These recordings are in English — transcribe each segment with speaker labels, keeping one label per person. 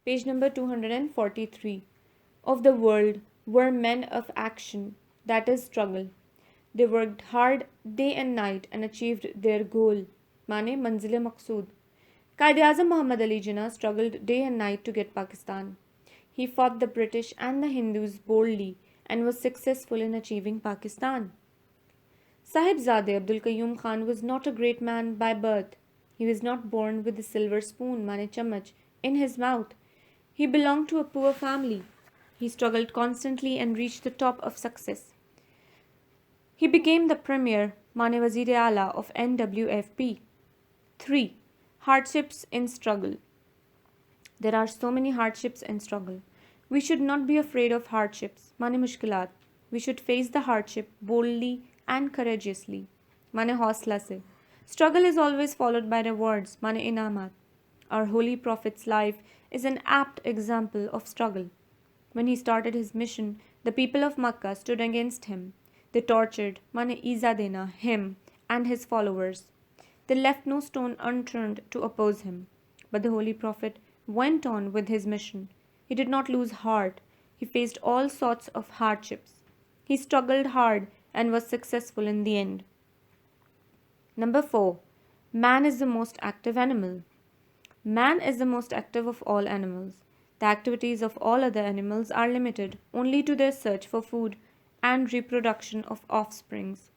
Speaker 1: Page number 243. Of the world were men of action, that is, struggle. They worked hard day and night and achieved their goal. Mane manzil maqsood. Quaid-e-Azam Muhammad Ali Jinnah struggled day and night to get Pakistan. He fought the British and the Hindus boldly and was successful in achieving Pakistan. Sahibzade Abdul Qayyum Khan was not a great man by birth. He was not born with a silver spoon, mane chamach, in his mouth. He belonged to a poor family. He struggled constantly and reached the top of success. He became the premier, mane Wazir-e-Ala of NWFP. 3. Hardships in struggle. There are so many hardships in struggle. We should not be afraid of hardships, mane mushkilat. We should face the hardship boldly and courageously, mane hausla se. Struggle is always followed by rewards, mane inamat. Our holy prophet's life is an apt example of struggle. When he started his mission, the people of Makkah stood against him. They tortured, mane iza dena, him and his followers. They left no stone unturned to oppose him. But the holy prophet went on with his mission. He did not lose heart. He faced all sorts of hardships. He struggled hard and was successful in the end. Number 4. Man is the most active animal. Man is the most active of all animals. The activities of all other animals are limited only to their search for food and reproduction of offsprings.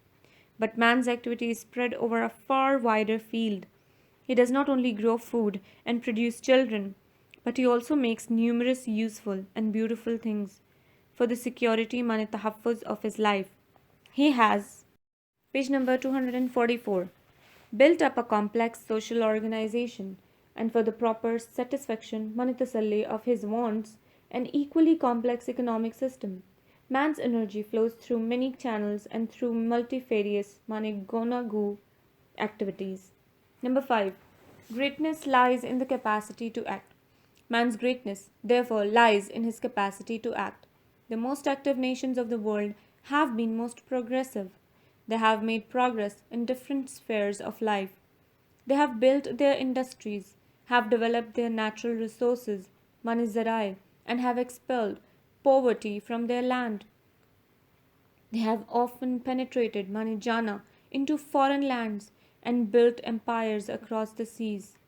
Speaker 1: But man's activities spread over a far wider field. He does not only grow food and produce children, but he also makes numerous useful and beautiful things for the security mane tahaffuz of his life. He has, page number 244, built up a complex social organization, and for the proper satisfaction mane tasalli of his wants, an equally complex economic system. Man's energy flows through many channels and through multifarious mane gonagu activities. Number 5. Greatness lies in the capacity to act. Man's greatness, therefore, lies in his capacity to act. The most active nations of the world have been most progressive. They have made progress in different spheres of life. They have built their industries, have developed their natural resources, manizarai, and have expelled poverty from their land. They have often penetrated manijana into foreign lands and built empires across the seas.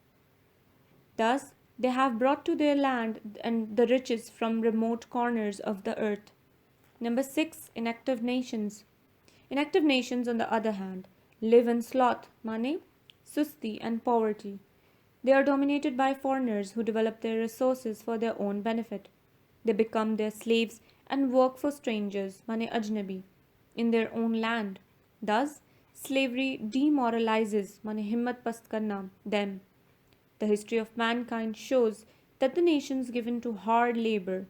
Speaker 1: Thus, they have brought to their land and the riches from remote corners of the earth. Number 6. Inactive nations. Inactive nations, on the other hand, live in sloth, mane, susti, and poverty. They are dominated by foreigners who develop their resources for their own benefit. They become their slaves and work for strangers, mane ajnabi, in their own land. Thus, slavery demoralizes, mane himmat past karna, them. The history of mankind shows that the nations given to hard labor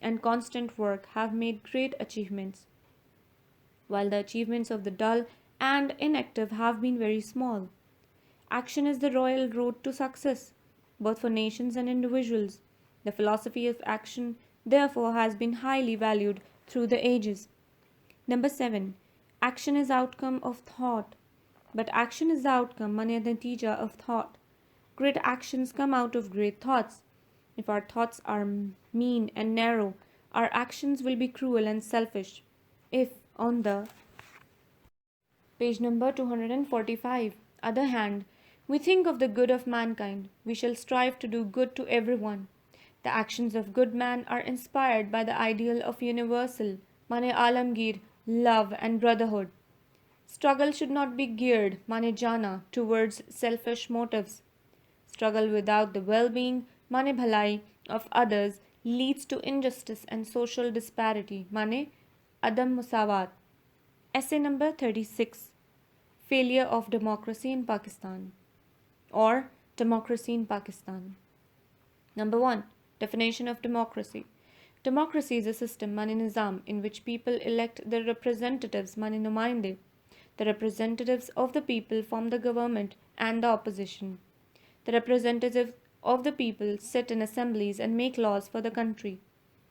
Speaker 1: and constant work have made great achievements, while the achievements of the dull and inactive have been very small. Action is the royal road to success, both for nations and individuals. The philosophy of action, therefore, has been highly valued through the ages. Number 7. Action is outcome of thought. But action is the outcome, mane natija of thought. Great actions come out of great thoughts. If our thoughts are mean and narrow, our actions will be cruel and selfish. If, on the page number 245, other hand, we think of the good of mankind, we shall strive to do good to everyone. The actions of good man are inspired by the ideal of universal, mane alamgir, love and brotherhood. Struggle should not be geared, mane jana, towards selfish motives. Struggle without the well-being, mane bhalai, of others leads to injustice and social disparity, mane adam musawat. Essay number 36. Failure of democracy in Pakistan, or democracy in Pakistan. Number 1. Definition of democracy. Democracy is a system, mane nizam, in which people elect their representatives, mane numainde. The representatives of the people form the government and the opposition. The representatives of the people sit in assemblies and make laws for the country.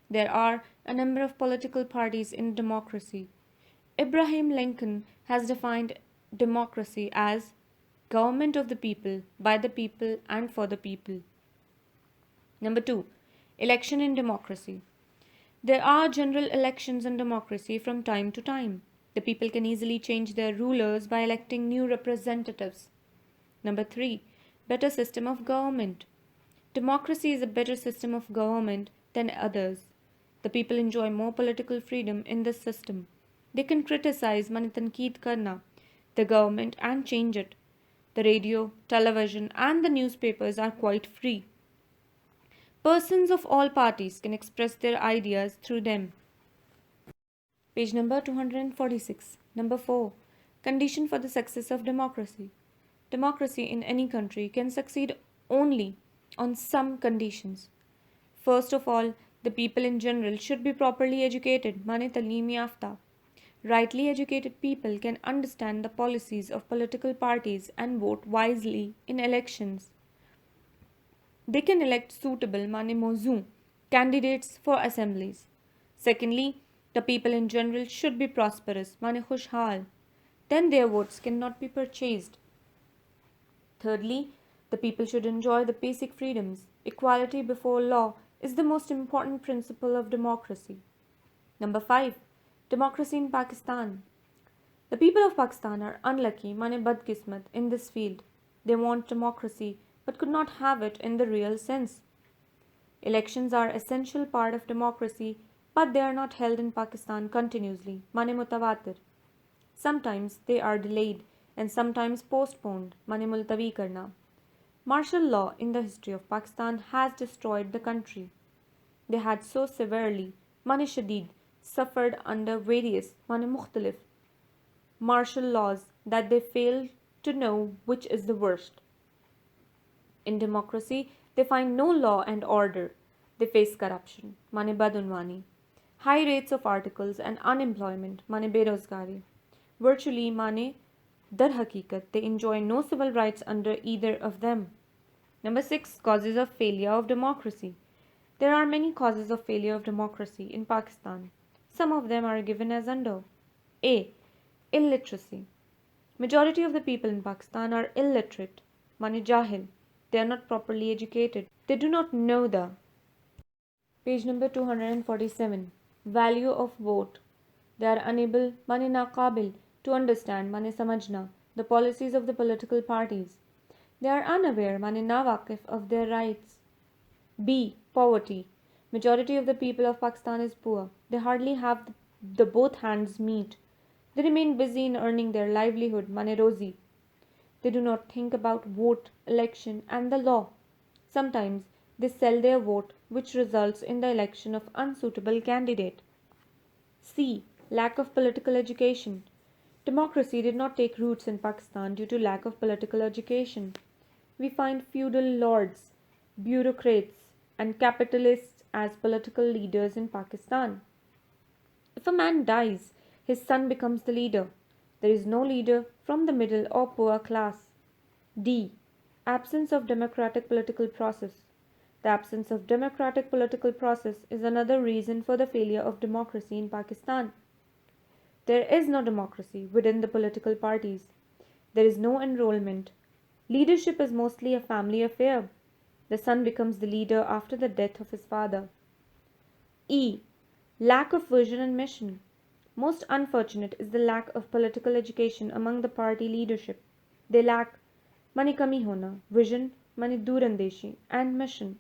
Speaker 1: There are a number of political parties in democracy. Abraham Lincoln has defined democracy as government of the people, by the people, and for the people. Number 2. Election in democracy. There are general elections in democracy from time to time. The people can easily change their rulers by electing new representatives. Number 3. Better system of government. Democracy is a better system of government than others. The people enjoy more political freedom in this system. They can criticize mani tanqeed karna, the government, and change it. The radio, television, and the newspapers are quite free. Persons of all parties can express their ideas through them. Page number 246. Number 4. Condition for the success of democracy. Democracy in any country can succeed only on some conditions. First of all, the people in general should be properly educated, mane talim yafta. Rightly educated people can understand the policies of political parties and vote wisely in elections. They can elect suitable mane mawzu candidates for assemblies. Secondly, the people in general should be prosperous, mane khushhal. Then their votes cannot be purchased. Thirdly, the people should enjoy the basic freedoms. Equality before law is the most important principle of democracy. Number 5. Democracy in Pakistan. The people of Pakistan are unlucky, mane badkismat, in this field. They want democracy but could not have it in the real sense. Elections are essential part of democracy, but they are not held in Pakistan continuously, mane mutawatir. Sometimes they are delayed and sometimes postponed, mane multavi karna. Martial law in the history of Pakistan has destroyed the country. They had so severely, mane shadid, suffered under various, mane mukhtalif, martial laws that they failed to know which is the worst. In democracy, they find no law and order. They face corruption, mane badunwani, high rates of articles and unemployment, mane berozgari. Virtually, mane dar hakikat, they enjoy no civil rights under either of them. Number 6. Causes of failure of democracy. There are many causes of failure of democracy in Pakistan. Some of them are given as under. A. Illiteracy. Majority of the people in Pakistan are illiterate, mane jahil. They are not properly educated. They do not know the. Page number 247. Value of vote. They are unable, mane naqabil, to understand, mane samajna, the policies of the political parties. They are unaware, mane nawaqif, of their rights. B. Poverty. Majority of the people of Pakistan is poor. They hardly have the both hands meet. They remain busy in earning their livelihood, mane rozi. They do not think about vote, election, and the law. Sometimes they sell their vote, which results in the election of unsuitable candidate. C. Lack of political education. Democracy did not take roots in Pakistan due to lack of political education. We find feudal lords, bureaucrats, and capitalists as political leaders in Pakistan. If a man dies, his son becomes the leader. There is no leader from the middle or poor class. D. Absence of democratic political process. The absence of democratic political process is another reason for the failure of democracy in Pakistan. There is no democracy within the political parties. There is no enrollment. Leadership is mostly a family affair. The son becomes the leader after the death of his father. E. Lack of vision and mission. Most unfortunate is the lack of political education among the party leadership. They lack mani kami hona, vision, mani durandeshi, and mission.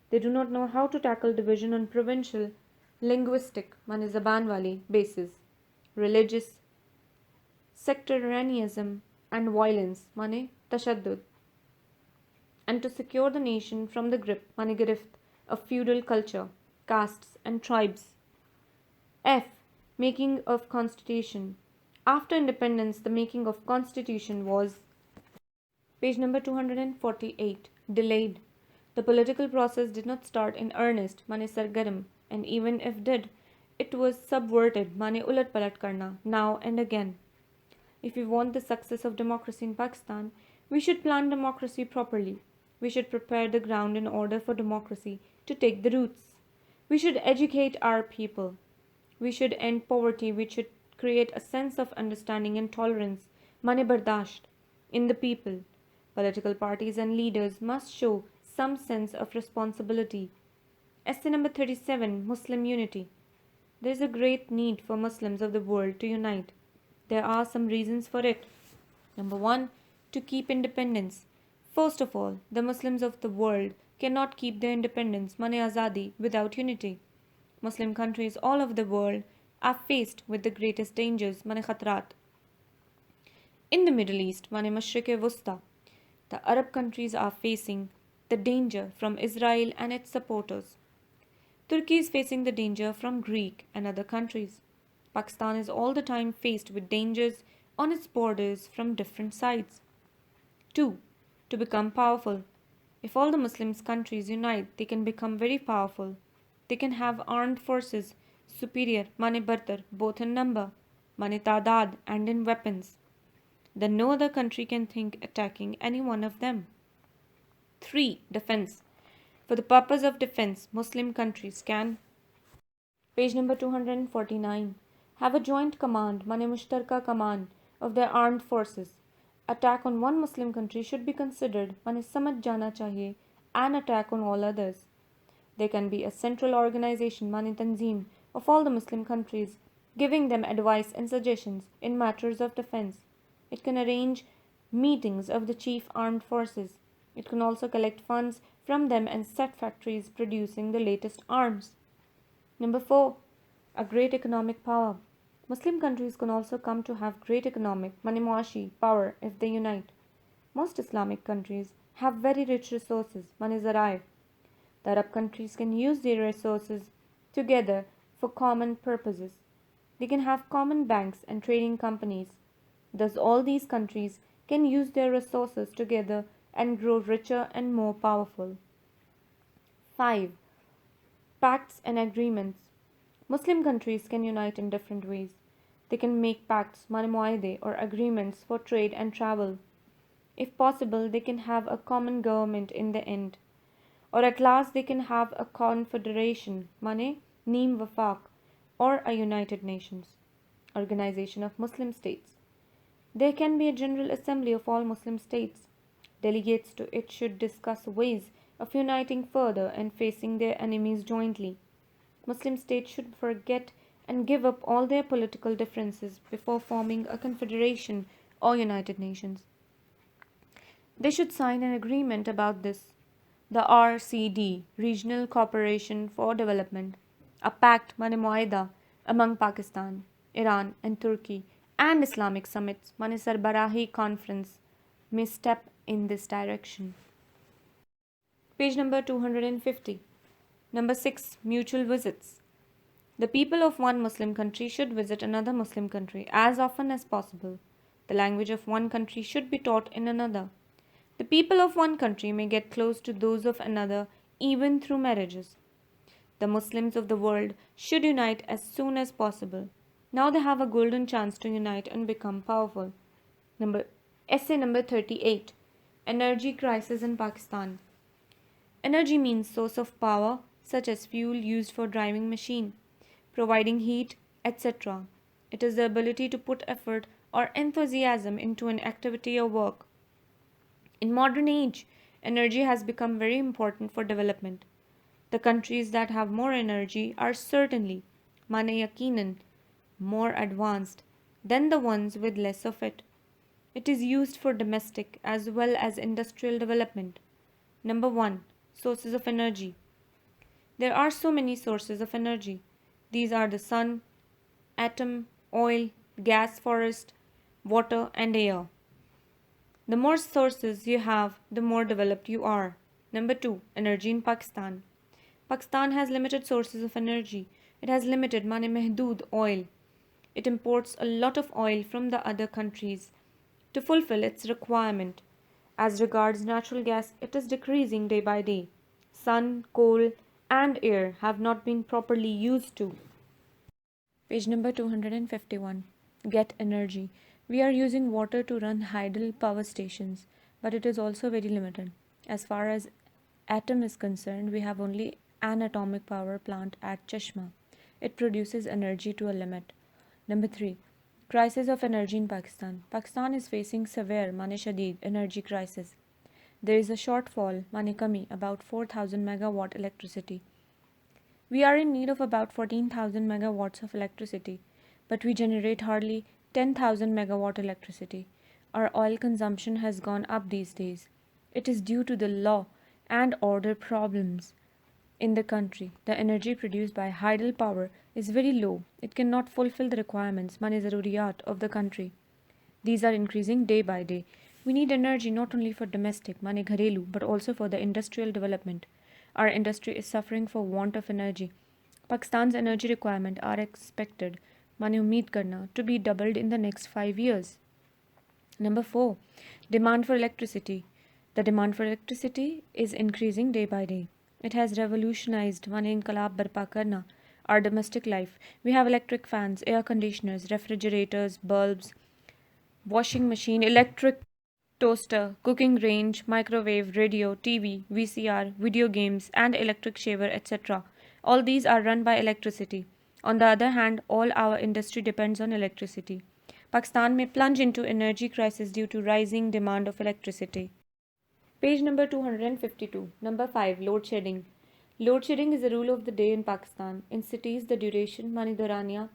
Speaker 1: They do not know how to tackle division on provincial, linguistic, mani zaban wali basis, religious, sectarianism, and violence, mani tashaddud, and to secure the nation from the grip, mani girift, of feudal culture, castes, and tribes. F. Making of Constitution. After independence, the making of Constitution was page number 248. Delayed. The political process did not start in earnest, mane sargaram, and even if did, it was subverted, mane ulat palat karna, now and again. If we want the success of democracy in Pakistan, we should plan democracy properly. We should prepare the ground in order for democracy to take the roots. We should educate our people. We should end poverty. We should create a sense of understanding and tolerance, mane bardasht, in the people. Political parties and leaders must show some sense of responsibility. Essay number 37, Muslim Unity. There is a great need for Muslims of the world to unite. There are some reasons for it. Number one, to keep independence. First of all, the Muslims of the world cannot keep their independence, mane azadi, without unity. Muslim countries all over the world are faced with the greatest dangers, mane khatrat. In the Middle East, mane Mashriq-e-Wusta, the Arab countries are facing the danger from Israel and its supporters. Turkey is facing the danger from Greek and other countries. Pakistan is all the time faced with dangers on its borders from different sides. 2. To become powerful. If all the Muslim countries unite, they can become very powerful. They can have armed forces superior, mane bartar, both in number, mane tadad, and in weapons. Then no other country can think attacking any one of them. 3. Defense. For the purpose of defense, Muslim countries can, page number 249, have a joint command, mane mushtarka command, of their armed forces. Attack on one Muslim country should be considered, mane samajh jana chahiye, an attack on all others. There can be a central organization, mane tanzeem, of all the Muslim countries, giving them advice and suggestions in matters of defense. It can arrange meetings of the chief armed forces. It can also collect funds from them and set factories producing the latest arms. Number 4. A great economic power. Muslim countries can also come to have great economic, mane power if they unite. Most Islamic countries have very rich resources, mane zarai. The Arab countries can use their resources together for common purposes. They can have common banks and trading companies. Thus, all these countries can use their resources together and grow richer and more powerful. 5. Pacts and agreements. Muslim countries can unite in different ways. They can make pacts, mane or agreements for trade and travel. If possible, they can have a common government in the end. Or at last they can have a confederation, mane neem wafaq, or a United Nations, organization of Muslim states. There can be a general assembly of all Muslim states. Delegates to it should discuss ways of uniting further and facing their enemies jointly. Muslim states should forget and give up all their political differences before forming a confederation or United Nations. They should sign an agreement about this, the RCD, Regional Cooperation for Development, a pact mane muaida among Pakistan, Iran and Turkey, and Islamic summits, mane Sarbarahi Conference, may step in this direction. Page number 250. Number 6. Mutual visits. The people of one Muslim country should visit another Muslim country as often as possible. The language of one country should be taught in another. The people of one country may get close to those of another even through marriages. The Muslims of the world should unite as soon as possible. Now they have a golden chance to unite and become powerful. Essay number 38. Energy crisis in Pakistan. Energy means source of power such as fuel used for driving machine, providing heat, etc. It is the ability to put effort or enthusiasm into an activity or work. In modern age, energy has become very important for development. The countries that have more energy are certainly, mane yaqinan, more advanced than the ones with less of it. It is used for domestic as well as industrial development. Number 1. Sources of energy. There are so many sources of energy. These are the sun, atom, oil, gas, forest, water, and air. The more sources you have, the more developed you are. Number 2. Energy in Pakistan. Pakistan has limited sources of energy. It has limited mane mehdood oil. It imports a lot of oil from the other countries to fulfill its requirement. As regards natural gas, it is decreasing day by day. Sun, coal, and air have not been properly used to. Page number 251. Get energy. We are using water to run hydel power stations, but it is also very limited. As far as atom is concerned, we have only an atomic power plant at Chashma. It produces energy to a limit. Number 3. Crisis of energy in Pakistan. Pakistan is facing severe mane shadid energy crisis. There is a shortfall, mane kami, about 4,000 megawatt electricity. We are in need of about 14,000 megawatts of electricity, but we generate hardly 10,000 megawatt electricity. Our oil consumption has gone up these days. It is due to the law and order problems in the country. The energy produced by hydel power is very low. It cannot fulfill the requirements, mane zaruriyat of the country. These are increasing day by day. We need energy not only for domestic, mane gharelu, but also for the industrial development. Our industry is suffering for want of energy. Pakistan's energy requirements are expected, mane ummeed karna, to be doubled in the next 5 years. Number 4, demand for electricity. The demand for electricity is increasing day by day. It has revolutionized mane inqalab barpa karna, our domestic life. We have electric fans, air conditioners, refrigerators, bulbs, washing machine, electric toaster, cooking range, microwave, radio, TV, VCR, video games, and electric shaver, etc. All these are run by electricity. On the other hand, all our industry depends on electricity. Pakistan may plunge into energy crisis due to rising demand of electricity. Page number 252. Number 5. Load shedding. Load shedding is a rule of the day in Pakistan. In cities, the duration, mani dorania,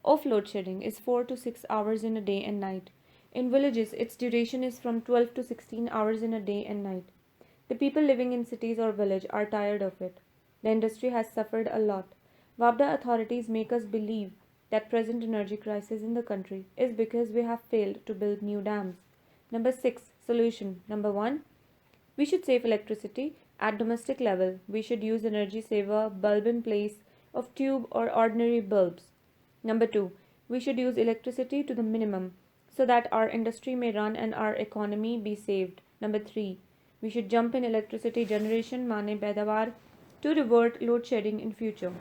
Speaker 1: of load shedding is 4 to 6 hours in a day and night. In villages, its duration is from 12 to 16 hours in a day and night. The people living in cities or village are tired of it. The industry has suffered a lot. WAPDA authorities make us believe that present energy crisis in the country is because we have failed to build new dams. Number 6. Solution. Number 1. We should save electricity at domestic level. We should use energy saver bulb in place of tube or ordinary bulbs. Number 2. We should use electricity to the minimum so that our industry may run and our economy be saved. Number 3. We should jump in electricity generation mane paidawar to revert load shedding in future.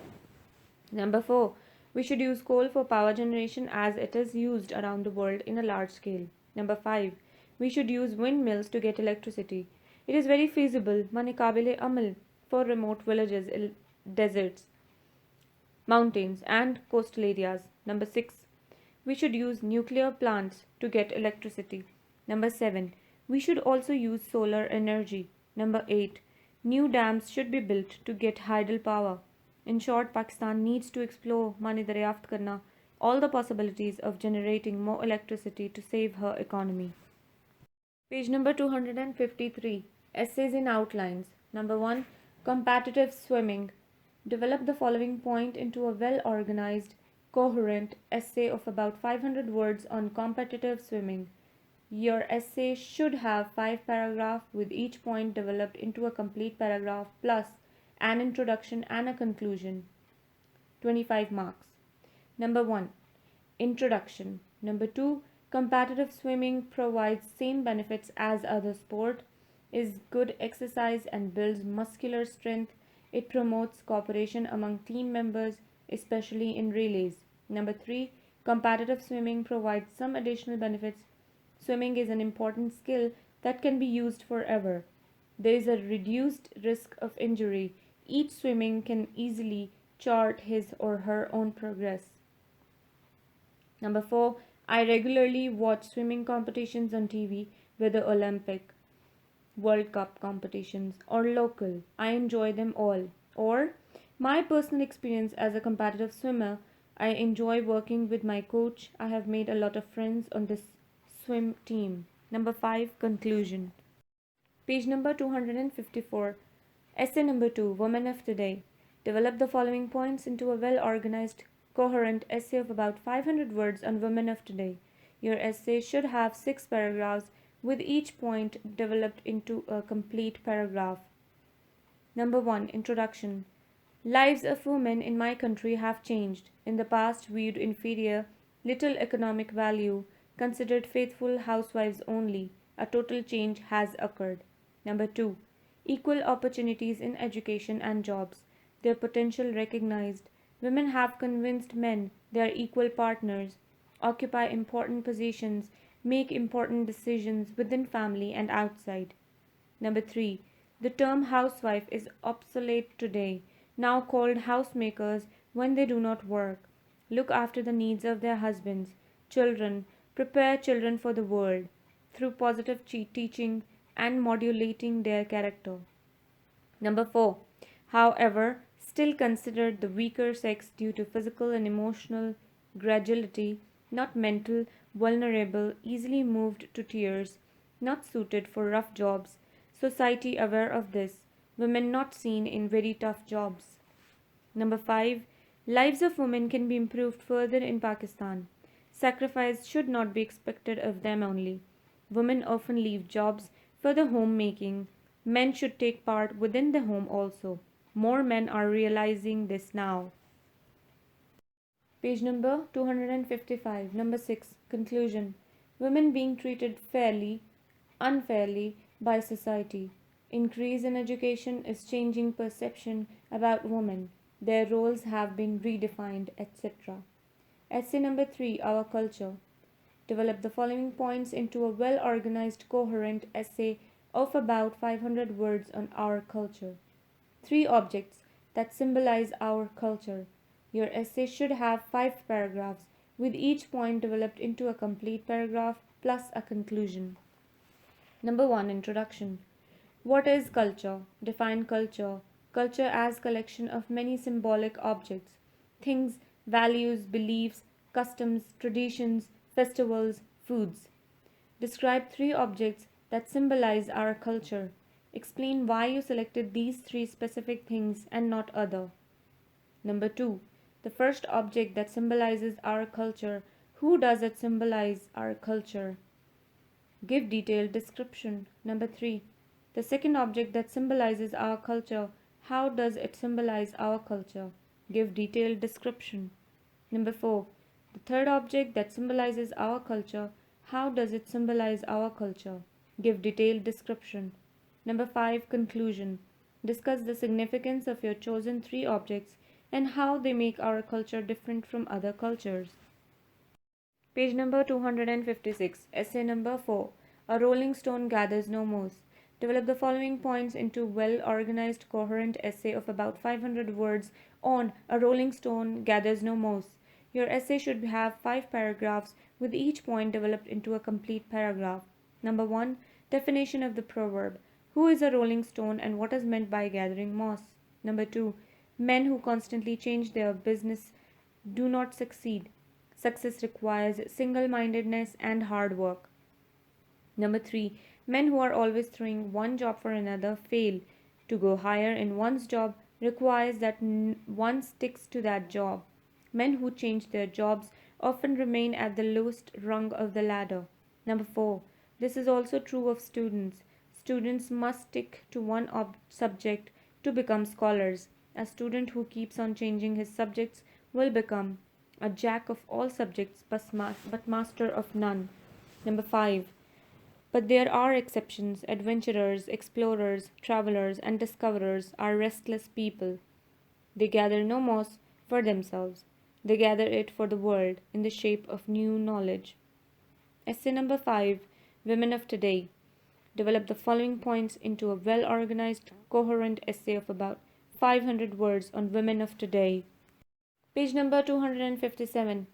Speaker 1: Number 4. We should use coal for power generation as it is used around the world in a large scale. Number 5. We should use windmills to get electricity. It is very feasible, mane kabile amal, for remote villages, deserts, mountains, and coastal areas. Number 6. We should use nuclear plants to get electricity. Number 7. We should also use solar energy. Number 8. New dams should be built to get hydel power. In short, Pakistan needs to explore mani daryaft karna all the possibilities of generating more electricity to save her economy. Page number 253. Essays in outlines. Number 1. Competitive swimming. Develop the following point into a well-organized, coherent essay of about 500 words on competitive swimming. Your essay should have 5 paragraphs with each point developed into a complete paragraph plus an introduction and a conclusion. 25 marks. Number 1. Introduction. Number 2. Competitive swimming provides same benefits as other sport, is good exercise and builds muscular strength. It promotes cooperation among team members, especially in relays. Number 3. Competitive swimming provides some additional benefits. Swimming is an important skill that can be used forever. There is a reduced risk of injury. Each swimming can easily chart his or her own progress. Number 4. I regularly watch swimming competitions on TV, whether Olympic, World Cup competitions, or local. I enjoy them all. Or, my personal experience as a competitive swimmer, I enjoy working with my coach. I have made a lot of friends on this swim team. Number 5. Conclusion. Page number 254. Essay number 2. Women of Today. Develop the following points into a well-organized, coherent essay of about 500 words on women of today. Your essay should have 6 paragraphs with each point developed into a complete paragraph. Number 1. Introduction. Lives of women in my country have changed. In the past, viewed inferior, little economic value, considered faithful housewives only. A total change has occurred. Number 2. Equal opportunities in education and jobs. Their potential recognized. Women have convinced men they are equal partners, occupy important positions, make important decisions within family and outside. Number 3. The term housewife is obsolete today, now called housemakers when they do not work, look after the needs of their husbands, children, prepare children for the world through positive teaching and modulating their character. Number 4. However, still considered the weaker sex due to physical and emotional fragility, not mental, vulnerable, easily moved to tears, not suited for rough jobs, society aware of this, women not seen in very tough jobs. Number 5. Lives of women can be improved further in Pakistan. Sacrifice should not be expected of them only. Women often leave jobs for the homemaking. Men should take part within the home also. More men are realizing this now. Page number 255. Number 6. Conclusion. Women being treated fairly, unfairly by society. Increase in education is changing perception about women. Their roles have been redefined, etc. Essay number 3. Our culture. Develop the following points into a well organized, coherent essay of about 500 words on our culture. 3 objects that symbolize our culture. Your essay should have 5 paragraphs, with each point developed into a complete paragraph plus a conclusion. Number 1. Introduction. What is culture? Define culture. Culture as collection of many symbolic objects, things, values, beliefs, customs, traditions, festivals, foods. Describe 3 objects that symbolize our culture. Explain why you selected these 3 specific things and not other. Number 2. The first object that symbolizes our culture. Who does it symbolize our culture? Give detailed description. Number 3. The second object that symbolizes our culture. How does it symbolize our culture? Give detailed description. Number 4. The third object that symbolizes our culture. How does it symbolize our culture? Give detailed description. Number 5. Conclusion. Discuss the significance of your chosen 3 objects and how they make our culture different from other cultures. Page number 256. Essay number 4. A rolling stone gathers no moss. Develop the following points into well-organized, coherent essay of about 500 words on A rolling stone gathers no moss. Your essay should have 5 paragraphs, with each point developed into a complete paragraph. Number 1. Definition of the proverb. Who is a rolling stone and what is meant by gathering moss? Number 2. Men who constantly change their business do not succeed. Success requires single-mindedness and hard work. Number 3. Men who are always throwing one job for another fail. To go higher in one's job requires that one sticks to that job. Men who change their jobs often remain at the lowest rung of the ladder. Number 4. This is also true of students. Students must stick to one subject to become scholars. A student who keeps on changing his subjects will become a jack of all subjects but master of none. Number 5. But there are exceptions. Adventurers, explorers, travelers, and discoverers are restless people. They gather no moss for themselves. They gather it for the world in the shape of new knowledge. Essay number 5. Women of Today. Develop the following points into a well-organized, coherent essay of about 500 words on women of today. Page number 257.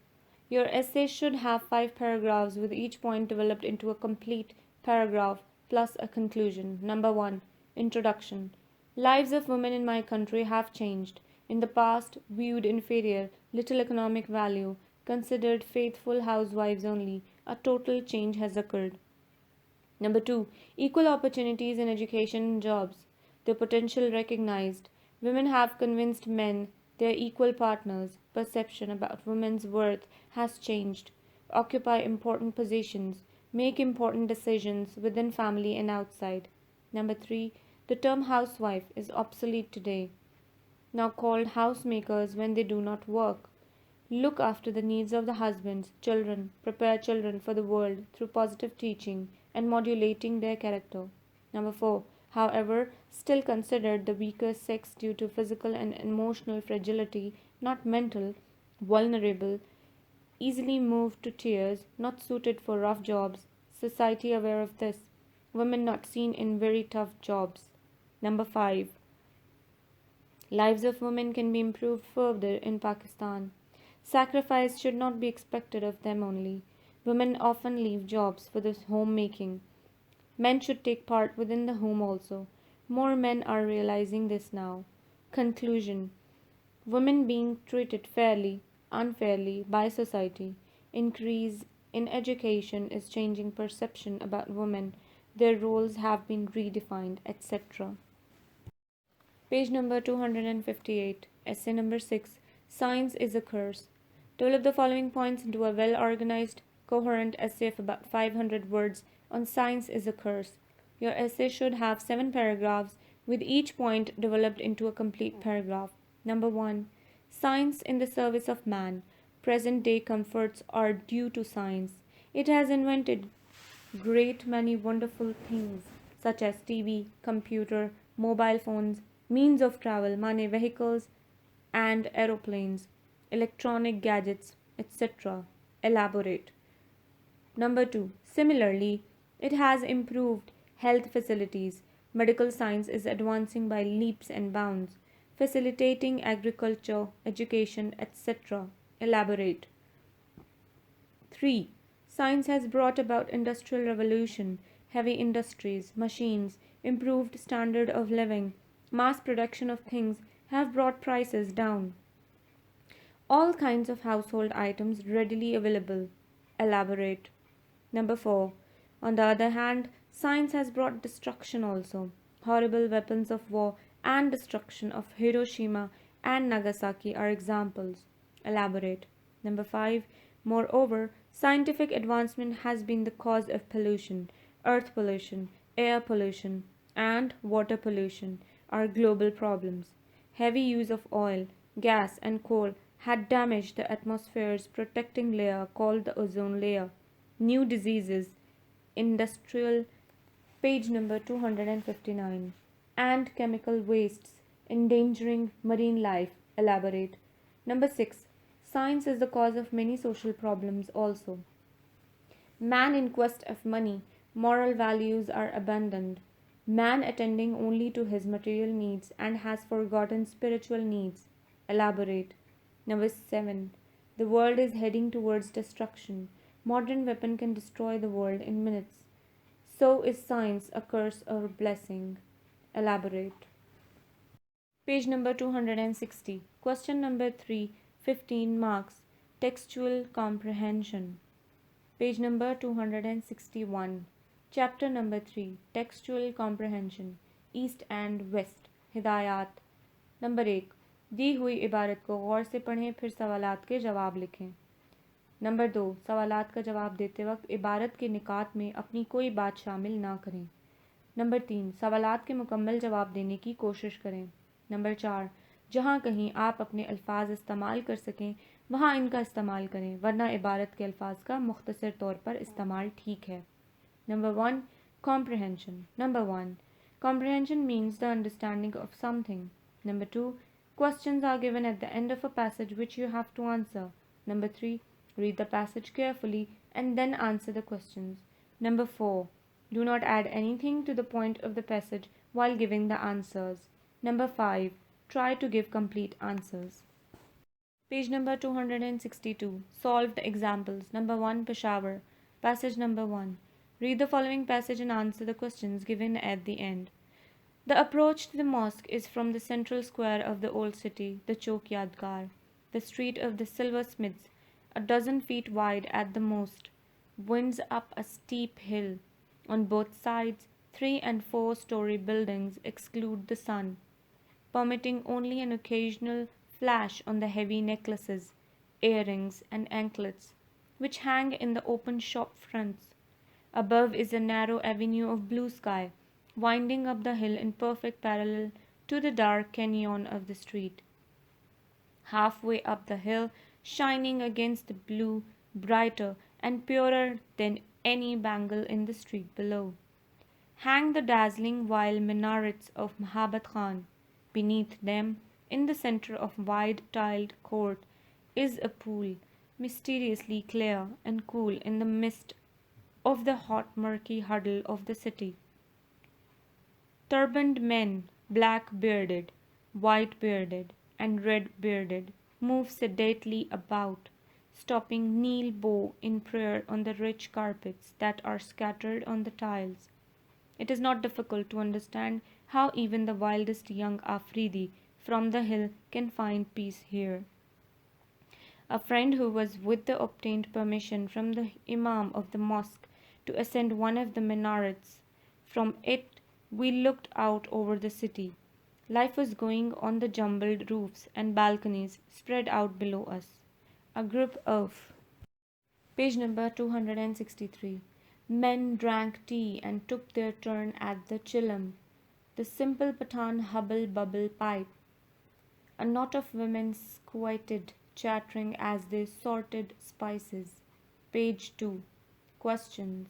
Speaker 1: Your essay should have 5 paragraphs, with each point developed into a complete paragraph plus a conclusion. Number 1. Introduction. Lives of women in my country have changed. In the past, viewed inferior, little economic value, considered faithful housewives only, a total change has occurred. Number 2. Equal opportunities in education and jobs. Their potential recognized. Women have convinced men they are equal partners. Perception about women's worth has changed. Occupy important positions. Make important decisions within family and outside. Number 3. The term housewife is obsolete today. Now called housemakers when they do not work. Look after the needs of the husbands, children, prepare children for the world through positive teaching and modulating their character. Number 4. However, still considered the weaker sex due to physical and emotional fragility, not mental, vulnerable, easily moved to tears, not suited for rough jobs, society aware of this, women not seen in very tough jobs. Number 5. Lives of women can be improved further in Pakistan. Sacrifice should not be expected of them only. Women often leave jobs for the homemaking. Men should take part within the home also. More men are realizing this now. Conclusion. women being treated fairly, unfairly by society, increase in education is changing perception about women, their roles have been redefined, etc. Page number 258, essay number 6, Science is a Curse. Develop the following points into a well organized, coherent essay of about 500 words on Science is a Curse. Your essay should have 7 paragraphs, with each point developed into a complete paragraph. Number 1. Science in the service of man. Present day comforts are due to science. It has invented great many wonderful things such as TV, computer, mobile phones, means of travel, money, vehicles, and aeroplanes, electronic gadgets, etc. Elaborate. Number 2. Similarly, it has improved health facilities. Medical science is advancing by leaps and bounds, facilitating agriculture, education, etc. Elaborate. 3. Science has brought about industrial revolution, heavy industries, machines, improved standard of living, mass production of things have brought prices down. All kinds of household items readily available. Elaborate. Number 4. On the other hand, science has brought destruction also. Horrible weapons of war and destruction of Hiroshima and Nagasaki are examples. Elaborate. Number 5. Moreover, scientific advancement has been the cause of pollution. Earth pollution, air pollution, and water pollution are global problems. Heavy use of oil, gas, and coal had damaged the atmosphere's protecting layer called the ozone layer. New diseases, industrial, page number 259, and chemical wastes endangering marine life. Elaborate. Number 6. Science is the cause of many social problems also. Man in quest of money, moral values are abandoned. Man attending only to his material needs and has forgotten spiritual needs. Elaborate. Number 7. The world is heading towards destruction. Modern weapon can destroy the world in minutes. So is science a curse or a blessing? Elaborate. Page number 260. Question number 3, 15 marks. Textual comprehension. Page number 261. Chapter number 3, Textual Comprehension. East and West. हिदायत. Number 1. दी हुई इबारत को गौर से पढ़ें, फिर सवालात के जवाब लिखें. नंबर 2. सवालात का जवाब देते वक्त इबारत के निकात में अपनी कोई बात शामिल ना करें. नंबर 3. सवालात के मुकम्मल जवाब देने की कोशिश करें. नंबर 4. जहाँ कहीं आप अपने अल्फाज इस्तेमाल कर सकें वहाँ इनका इस्तेमाल करें, वरना इबारत के अल्फाज का मुख्तसर तौर पर इस्तेमाल ठीक है. Number 1. Comprehension. Number 1. Comprehension means the understanding of something. Number 2. Questions are given at the end of a passage which you have to answer. Number 3. Read the passage carefully and then answer the questions. Number 4. Do not add anything to the point of the passage while giving the answers. Number 5. Try to give complete answers. Page number 262. Solve the examples. Number 1. Peshawar. Passage number 1. Read the following passage and answer the questions given at the end. The approach to the mosque is from the central square of the old city, the Chowk Yadgar, the street of the silversmiths, a dozen feet wide at the most, winds up a steep hill. On both sides, 3- and 4-story buildings exclude the sun, permitting only an occasional flash on the heavy necklaces, earrings, and anklets which hang in the open shop fronts. Above is a narrow avenue of blue sky, winding up the hill in perfect parallel to the dark canyon of the street. Halfway up the hill, shining against the blue, brighter and purer than any bangle in the street below, hang the dazzling wild minarets of Mahabat Khan. Beneath them, in the center of wide tiled court, is a pool, mysteriously clear and cool in the mist of the hot murky huddle of the city. Turbaned men, black bearded, white bearded, and red bearded, move sedately about, stopping kneel bow in prayer on the rich carpets that are scattered on the tiles. It is not difficult to understand how even the wildest young Afridi from the hill can find peace here. A friend who was with the obtained permission from the Imam of the mosque to ascend one of the minarets. From it we looked out over the city. Life was going on the jumbled roofs and balconies spread out below us. A group of Page number 263. Men drank tea and took their turn at the chillum, the simple Pathan hubble bubble pipe. A knot of women squatted, chattering as they sorted spices. Page 2. Questions.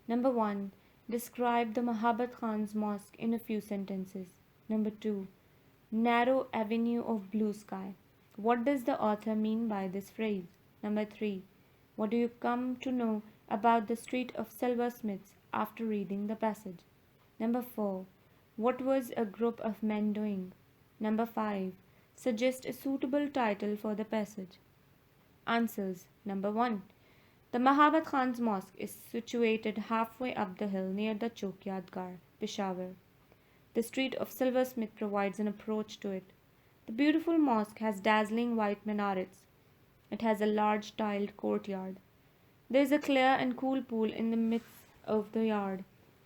Speaker 1: Number 1. Describe the Mahabat Khan's mosque in a few sentences. Number 2. Narrow avenue of blue sky. What does the author mean by this phrase? Number 3. What do you come to know about the street of silversmiths after reading the passage? Number 4. What was a group of men doing? Number 5. Suggest a suitable title for the passage. Answers. Number 1. The Mahabat Khan's mosque is situated halfway up the hill near the Chokyard Gar, Peshawar. The street of silversmith provides an approach to it. The beautiful mosque has dazzling white minarets. It has a large tiled courtyard. There is a clear and cool pool in the midst of the yard.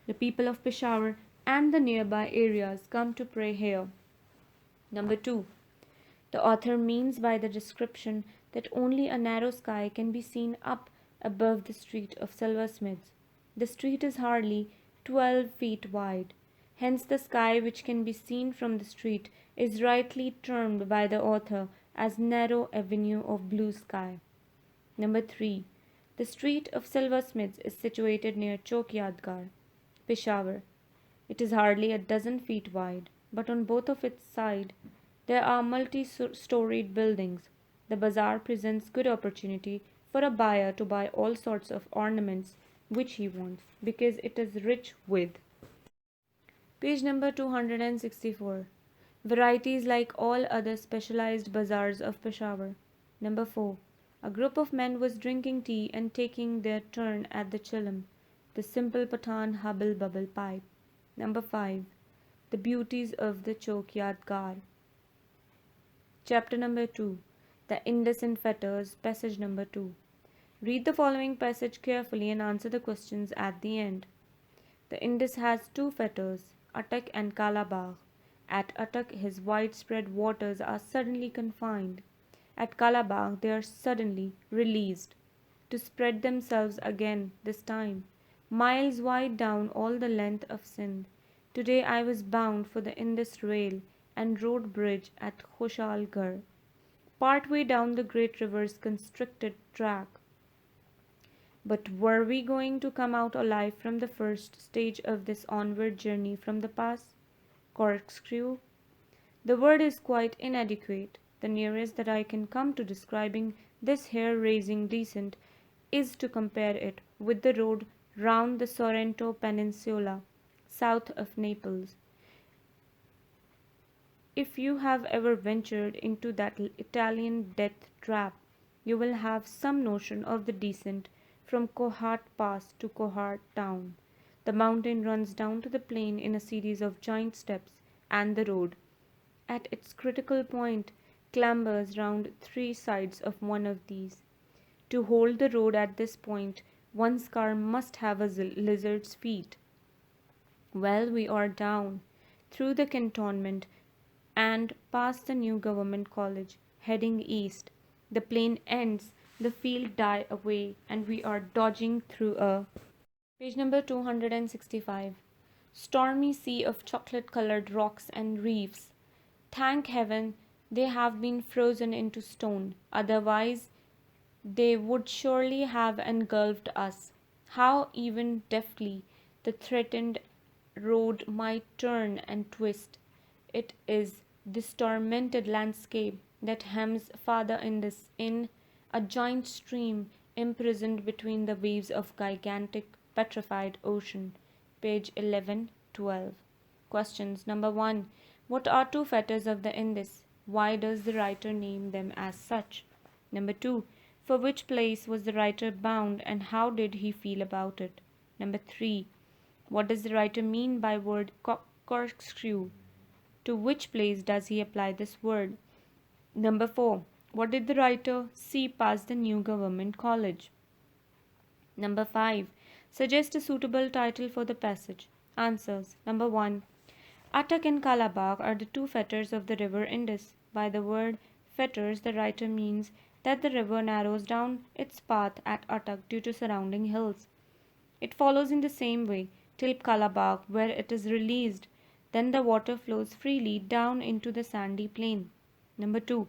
Speaker 1: The people of Peshawar and the nearby areas come to pray here. Number 2. The author means by the description that only a narrow sky can be seen up above the street of silversmiths. The street is hardly 12 feet wide. Hence the sky which can be seen from the street is rightly termed by the author as narrow avenue of blue sky. Number 3. The street of silversmiths is situated near Chokyard Gar, Peshawar. It is hardly a dozen feet wide, but on both of its sides there are multi-storied buildings. The bazaar presents good opportunity for a buyer to buy all sorts of ornaments which he wants, because it is rich with. Page number 264. Varieties like all other specialized bazaars of Peshawar. Number 4. A group of men was drinking tea and taking their turn at the chillum, the simple Pathan hubble bubble pipe. Number 5. The beauties of the Chokyard Gar. Chapter number 2. The Indus in Fetters, passage number 2. Read the following passage carefully and answer the questions at the end. The Indus has two fetters, Attock and Kalabagh. At Attock, his widespread waters are suddenly confined. At Kalabagh, they are suddenly released, to spread themselves again, this time, miles wide down all the length of Sindh. Today I was bound for the Indus rail and road bridge at Khushalgarh, part way down the great river's constricted track. But were we going to come out alive from the first stage of this onward journey from the pass? Corkscrew? The word is quite inadequate. The nearest that I can come to describing this hair-raising descent is to compare it with the road round the Sorrento Peninsula, south of Naples. If you have ever ventured into that Italian death trap, you will have some notion of the descent from Kohart Pass to Kohart town. The mountain runs down to the plain in a series of giant steps, and the road, at its critical point, clambers round three sides of one of these. To hold the road at this point, one's car must have a lizard's feet. Well, we are down, through the cantonment, and past the new government college, heading east. The plain ends, the field die away, and we are dodging through a Page number 265. Stormy sea of chocolate-colored rocks and reefs. Thank heaven they have been frozen into stone, otherwise they would surely have engulfed us. How even deftly the threatened road might turn and twist. It is this tormented landscape that hems Father Indus in, a giant stream imprisoned between the waves of gigantic petrified ocean. Page 11, 12. Questions. Number 1. What are two fetters of the Indus? Why does the writer name them as such? Number 2. For which place was the writer bound and how did he feel about it? Number 3. What does the writer mean by word corkscrew? To which place does he apply this word? Number 4. What did the writer see past the new government college? Number 5. Suggest a suitable title for the passage. Answers. Number 1. Attock and Kalabagh are the two fetters of the river Indus. By the word fetters, the writer means that the river narrows down its path at Attock due to surrounding hills. It follows in the same way till Kalabagh, where it is released. Then the water flows freely down into the sandy plain. Number 2.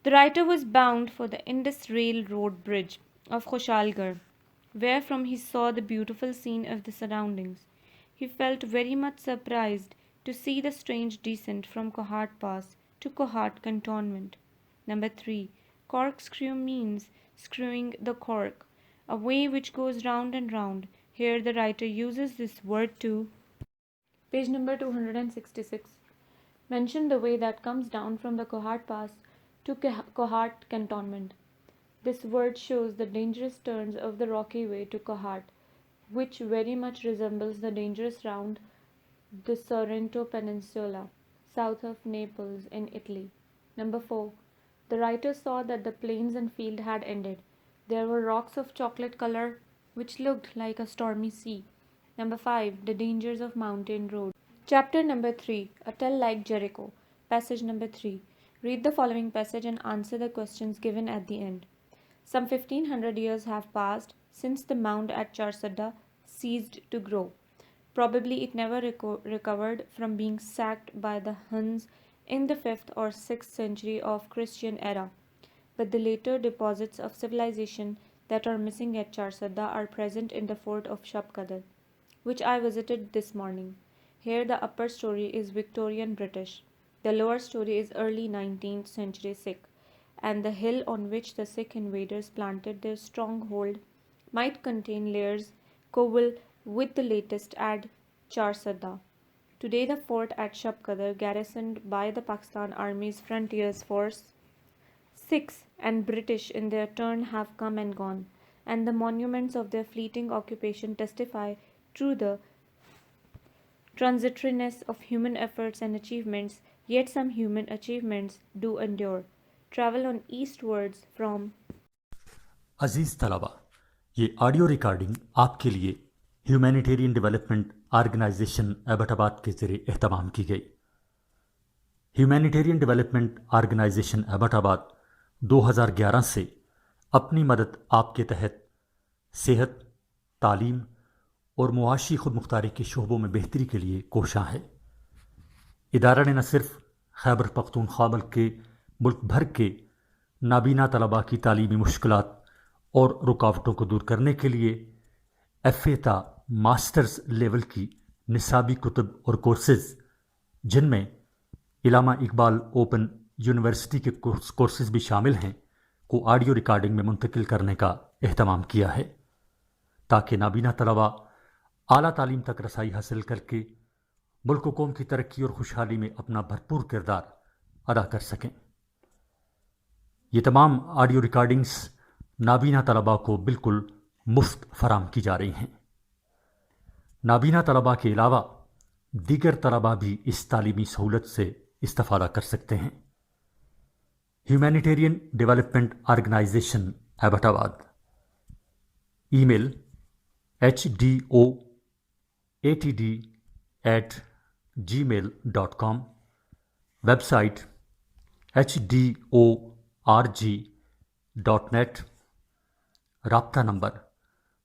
Speaker 1: The writer was bound for the Indus Railroad Bridge of Khoshalgarh, where from he saw the beautiful scene of the surroundings. He felt very much surprised to see the strange descent from Kohat Pass to Kohat Cantonment. Number 3. Corkscrew means screwing the cork, a way which goes round and round. Here the writer uses this word to page number 266. Mention the way that comes down from the Kohat Pass to Kohat Cantonment. This word shows the dangerous turns of the rocky way to Kohat, which very much resembles the dangerous round the Sorrento Peninsula, south of Naples in Italy. Number 4. The writer saw that the plains and field had ended. There were rocks of chocolate color which looked like a stormy sea. Number 5. The dangers of mountain roads. Chapter number 3. A tell like Jericho. Passage number 3. Read the following passage and answer the questions given at the end. Some 1500 years have passed since the mound at Charsadda ceased to grow. Probably it never recovered from being sacked by the Huns in the 5th or 6th century of Christian era. But the later deposits of civilization that are missing at Charsadda are present in the fort of Shapkadar, which I visited this morning. Here the upper story is Victorian British. The lower story is early 19th century Sikh, and the hill on which the Sikh invaders planted their stronghold might contain layers coeval with the latest at Charsadda. Today the fort at Shapkadar, garrisoned by the Pakistan Army's Frontiers Force, Sikhs and British in their turn have come and gone, and the monuments of their fleeting occupation testify to the transitoriness of human efforts and achievements, yet some human achievements do endure. Travel on eastwards from
Speaker 2: अजीज़ तलबा, ये audio recording आपके लिए humanitarian development organisation Abbottabad के ज़रिए एहतमाम की गई। Humanitarian development organisation Abbottabad 2011 से अपनी मदद आपके तहत सेहत, तालीम और मुआशी खुद मुख्तारी के शोबों में बेहतरी के लिए कोशां है। इदारा ने न सिर्फ खैबर पख्तूनख्वा बल्कि मुल्क भर के नाबीना तलबा की तालीमी मुश्किलात और रुकावटों को दूर करने के लिए एफ.ए. ता मास्टर्स लेवल की निसाबी कुतुब और कोर्सेज़, जिनमें इलामा इकबाल ओपन यूनिवर्सिटी के कोर्सेज़ भी शामिल हैं, को ऑडियो रिकॉर्डिंग में मुंतकिल करने का एहतमाम किया है, ताकि नाबीना तलबा आला तालीम तक रसाई हासिल करके मुल्क कौम की तरक्की और खुशहाली में अपना भरपूर किरदार अदा कर सकें। ये तमाम ऑडियो रिकॉर्डिंग्स नाबीना तलबा को बिल्कुल मुफ्त फराम की जा रही हैं। नाबीना तलबा के अलावा दीगर तलबा भी इस तालीमी सहूलत से इस्तिफ़ादा कर सकते हैं। Humanitarian development organisation Abbottabad, email hdoatd@gmail.com, website hdorg.net, राब्ता नंबर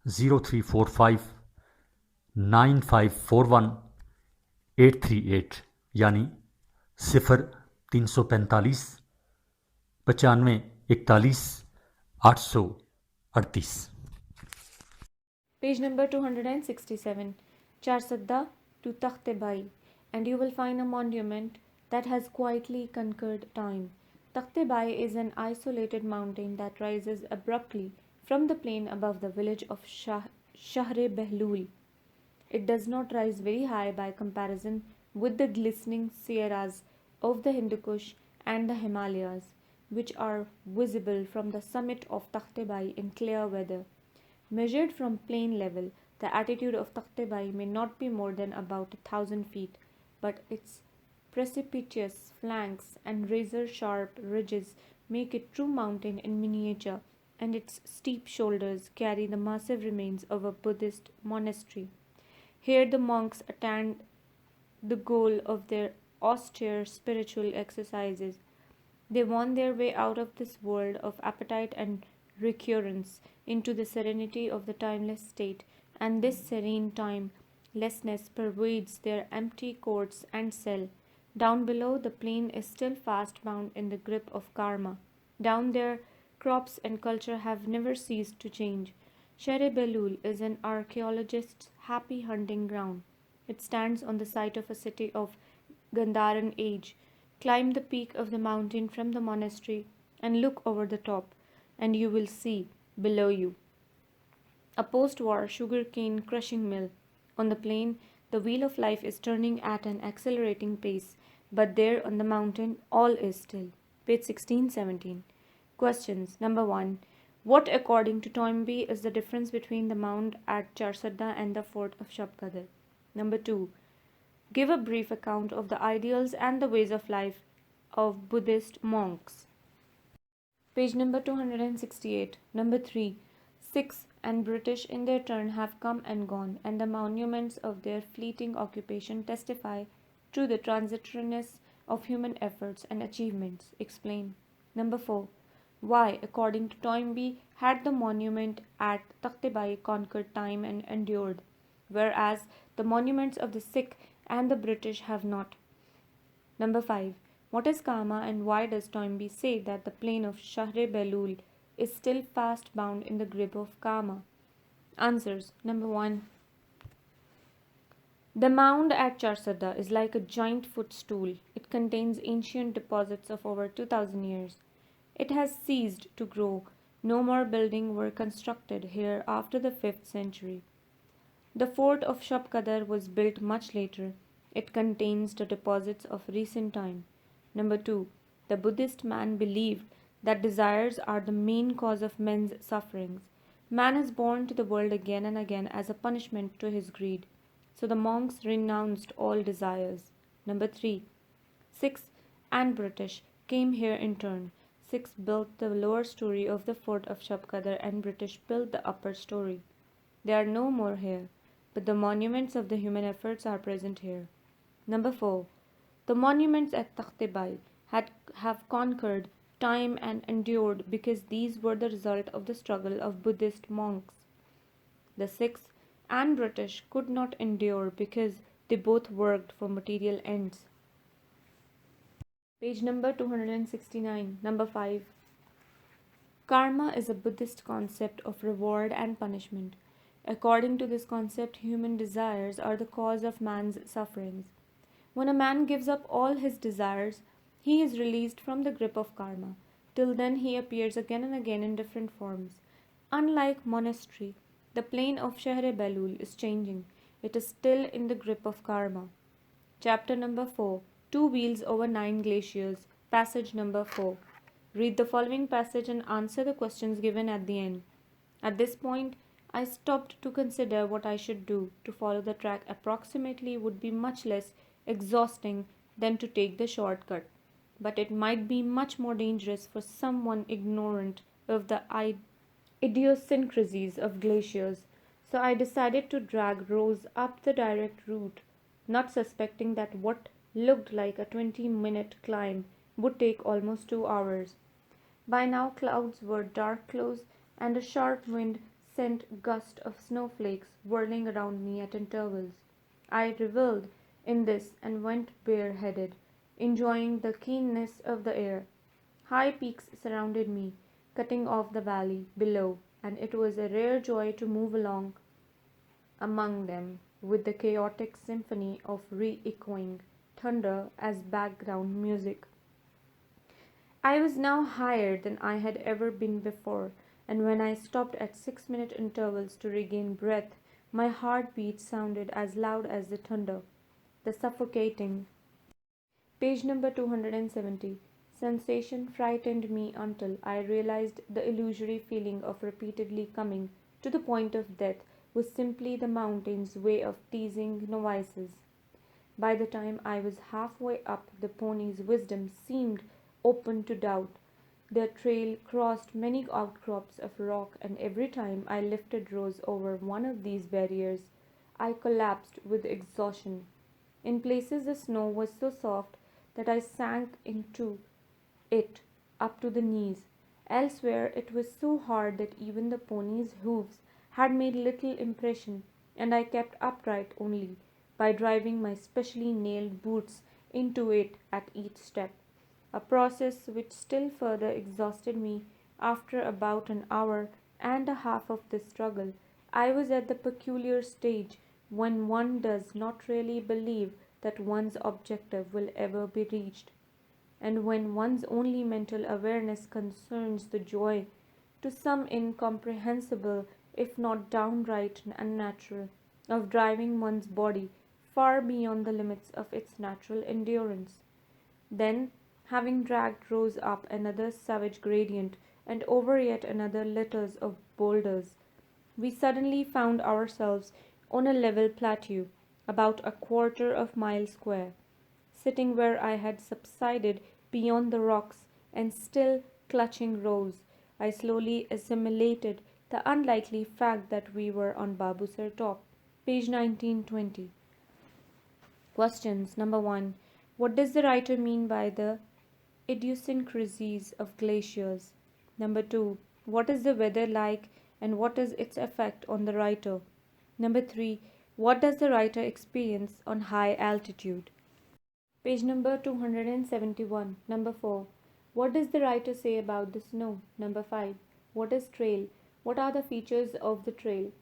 Speaker 2: 03459541 यानी 0345 95 41 838।
Speaker 1: page number 267. Charsadda to Takhte-Bai, and you will find a monument that has quietly conquered time. Takhte-Bai is an isolated mountain that rises abruptly from the plain above the village of Shahre-Behlul. It does not rise very high by comparison with the glistening Sierras of the Hindu Kush and the Himalayas, which are visible from the summit of Takhte-Bai in clear weather. Measured from plain level, the altitude of Takhte-Bai may not be more than about 1,000 feet, but its precipitous flanks and razor-sharp ridges make it true mountain in miniature, and its steep shoulders carry the massive remains of a Buddhist monastery. Here the monks attained the goal of their austere spiritual exercises. They won their way out of this world of appetite and recurrence into the serenity of the timeless state, and this serene timelessness pervades their empty courts and cell. Down below, the plain is still fast bound in the grip of karma. Down there, crops and culture have never ceased to change. Shere Belul is an archaeologist's happy hunting ground. It stands on the site of a city of Gandharan age. Climb the peak of the mountain from the monastery and look over the top, and you will see below you a post war sugarcane crushing mill. On the plain, the wheel of life is turning at an accelerating pace, but there on the mountain, all is still. Page 16-17. Questions. Number 1. What, according to Toynbee, is the difference between the mound at Charsadda and the fort of Shabqadar? Number 2. Give a brief account of the ideals and the ways of life of Buddhist monks. Page number 268. Number 3. Sikhs and British in their turn have come and gone, and the monuments of their fleeting occupation testify to the transitoriness of human efforts and achievements. Explain. Number 4. Why, according to Toynbee, had the monument at Takhtabai conquered time and endured, whereas the monuments of the Sikh and the British have not? Number 5. What is karma, and why does Toynbee say that the plain of Shahre Belul is still fast bound in the grip of karma? Answers. Number 1. The mound at Charsadda is like a giant footstool. It contains ancient deposits of over 2000 years. It has ceased to grow. No more buildings were constructed here after the 5th century. The fort of Shabqadar was built much later. It contains the deposits of recent time. Number 2. The Buddhist man believed that desires are the main cause of men's sufferings. Man is born to the world again and again as a punishment to his greed. So the monks renounced all desires. Number 3. Sikhs and British came here in turn. Sikhs built the lower story of the fort of Shabqadar and British built the upper story. They are no more here, but the monuments of the human efforts are present here. Number 4. The monuments at Takhtabai have conquered time and endured because these were the result of the struggle of Buddhist monks. The Sikhs and British could not endure because they both worked for material ends. Page number 269. Number 5. Karma is a Buddhist concept of reward and punishment. According to this concept, human desires are the cause of man's sufferings. When a man gives up all his desires, he is released from the grip of karma. Till then, he appears again and again in different forms. Unlike monastery, the plain of Shahre Belul is changing. It is still in the grip of karma. Chapter number 4. 2 wheels over 9 glaciers. Passage number 4. Read the following passage and answer the questions given at the end. At this point, I stopped to consider what I should do. To follow the track approximately would be much less exhausting than to take the shortcut, but it might be much more dangerous for someone ignorant of the idiosyncrasies of glaciers. So I decided to drag Rose up the direct route, not suspecting that what looked like a 20-minute climb would take almost 2 hours. By now clouds were dark close, and a sharp wind sent gusts of snowflakes whirling around me at intervals. I revelled in this and went bareheaded, enjoying the keenness of the air. High peaks surrounded me, cutting off the valley below, and it was a rare joy to move along among them with the chaotic symphony of re-echoing thunder as background music. I was now higher than I had ever been before, and when I stopped at 6-minute intervals to regain breath, my heartbeat sounded as loud as the thunder. The suffocating. Page number 270. Sensation frightened me until I realized the illusory feeling of repeatedly coming to the point of death was simply the mountain's way of teasing novices. By the time I was halfway up, the pony's wisdom seemed open to doubt. Their trail crossed many outcrops of rock, and every time I lifted Rose over one of these barriers, I collapsed with exhaustion. In places, the snow was so soft that I sank into it up to the knees. Elsewhere, it was so hard that even the pony's hoofs had made little impression, and I kept upright only by driving my specially nailed boots into it at each step, a process which still further exhausted me. After about an hour and a half of this struggle, I was at the peculiar stage when one does not really believe that one's objective will ever be reached, and when one's only mental awareness concerns the joy, to some incomprehensible, if not downright unnatural, of driving one's body far beyond the limits of its natural endurance. Then, having dragged Rose up another savage gradient and over yet another litters of boulders, we suddenly found ourselves on a level plateau, about a quarter of a mile square. Sitting where I had subsided beyond the rocks and still clutching Rose, I slowly assimilated the unlikely fact that we were on Babusar top. Page 1920. Questions. Number 1. What does the writer mean by the idiosyncrasies of glaciers? Number 2. What is the weather like and what is its effect on the writer? Number 3. What does the writer experience on high altitude? Page number 271. Number 4. What does the writer say about the snow? Number 5. What is trail? What are the features of the trail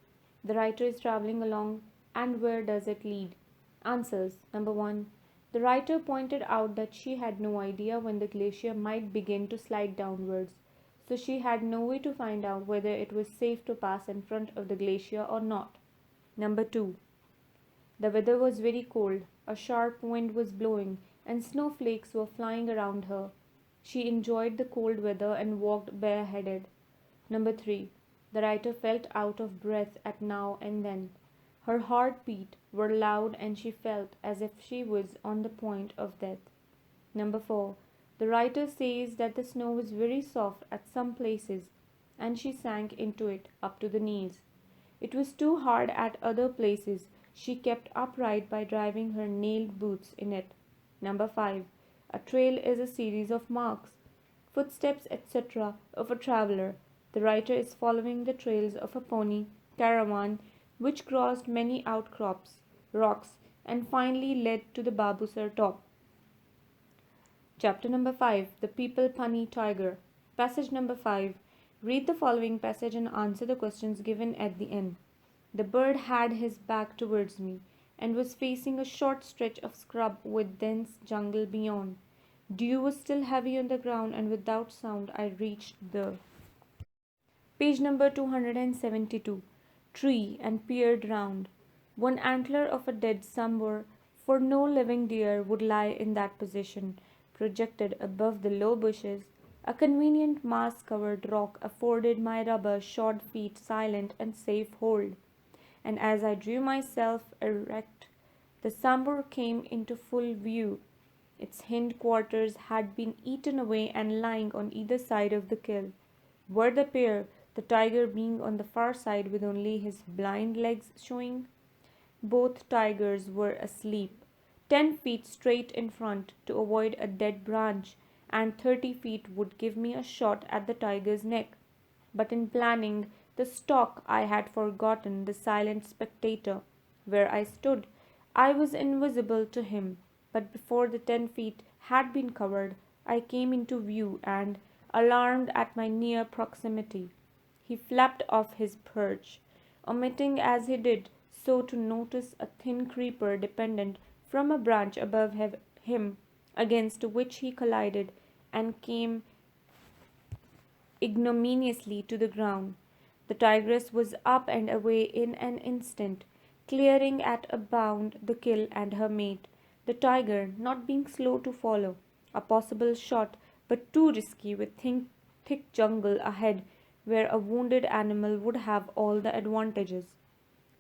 Speaker 1: the writer is traveling along, and where does it lead? Answers. Number 1. The writer pointed out that she had no idea when the glacier might begin to slide downwards, so she had no way to find out whether it was safe to pass in front of the glacier or not. Number 2. The weather was very cold, a sharp wind was blowing, and snowflakes were flying around her. She enjoyed the cold weather and walked bareheaded. Number 3. The writer felt out of breath at now and then. Her heartbeats were loud and she felt as if she was on the point of death. Number 4. The writer says that the snow was very soft at some places and she sank into it up to the knees. It was too hard at other places. She kept upright by driving her nailed boots in it. Number 5. A trail is a series of marks, footsteps, etc. of a traveler. The writer is following the trails of a pony caravan which crossed many outcrops, rocks, and finally led to the Babusar top. Chapter number 5. The People Punny Tiger. Passage number 5. Read the following passage and answer the questions given at the end. The bird had his back towards me and was facing a short stretch of scrub with dense jungle beyond. Dew was still heavy on the ground, and without sound I reached the page number 272 tree and peered round. One antler of a dead sambar, for no living deer would lie in that position, projected above the low bushes. A convenient moss-covered rock afforded my rubber-shod feet silent and safe hold, and as I drew myself erect, the sambar came into full view. Its hind quarters had been eaten away and lying on either side of the kill were the pair, the tiger being on the far side with only his blind legs showing. Both tigers were asleep, 10 feet straight in front to avoid a dead branch, and 30 feet would give me a shot at the tiger's neck. But in planning the stalk I had forgotten the silent spectator. Where I stood, I was invisible to him, but before the 10 feet had been covered, I came into view and, alarmed at my near proximity, he flapped off his perch, omitting as he did so to notice a thin creeper dependent from a branch above him, against which he collided and came ignominiously to the ground. The tigress was up and away in an instant, clearing at a bound the kill and her mate, the tiger not being slow to follow. A possible shot, but too risky with thick jungle ahead where a wounded animal would have all the advantages.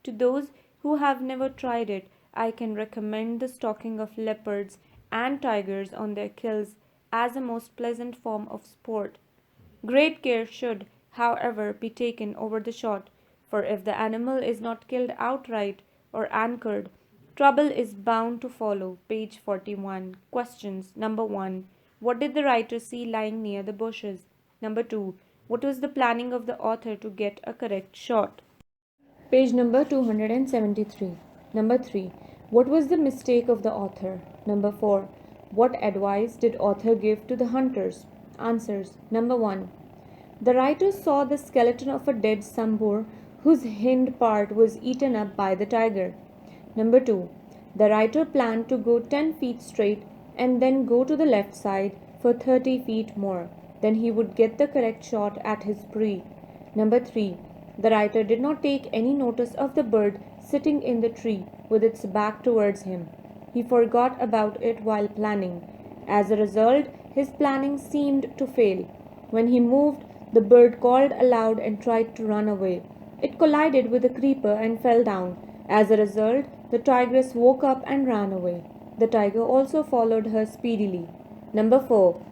Speaker 1: To those who have never tried it, I can recommend the stalking of leopards and tigers on their kills as a most pleasant form of sport. Great care should, however, be taken over the shot, for if the animal is not killed outright or anchored, trouble is bound to follow. Page 41. Questions. Number 1. What did the writer see lying near the bushes? Number 2. What was the planning of the author to get a correct shot? Page number 273. Number 3. What was the mistake of the author? Number 4. What advice did author give to the hunters? Answers. Number 1. The writer saw the skeleton of a dead sambur whose hind part was eaten up by the tiger. Number 2. The writer planned to go 10 feet straight and then go to the left side for 30 feet more. Then he would get the correct shot at his prey. Number 3. The writer did not take any notice of the bird sitting in the tree with its back towards him. He forgot about it while planning. As a result, his planning seemed to fail. When he moved, the bird called aloud and tried to run away. It collided with a creeper and fell down. As a result, the tigress woke up and ran away. The tiger also followed her speedily. Number 4.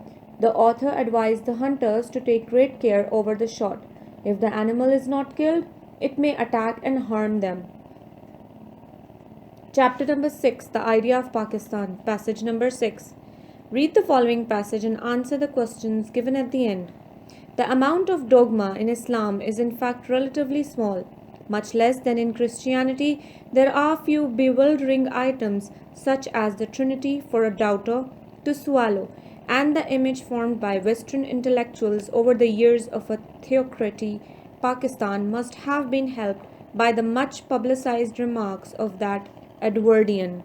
Speaker 1: The author advised the hunters to take great care over the shot. If the animal is not killed, it may attack and harm them. Chapter number 6. The Idea of Pakistan. Passage number 6. Read the following passage and answer the questions given at the end. The amount of dogma in Islam is in fact relatively small. Much less than in Christianity, there are few bewildering items such as the Trinity for a doubter to swallow, and the image formed by Western intellectuals over the years of a theocracy. Pakistan must have been helped by the much publicized remarks of that Edwardian.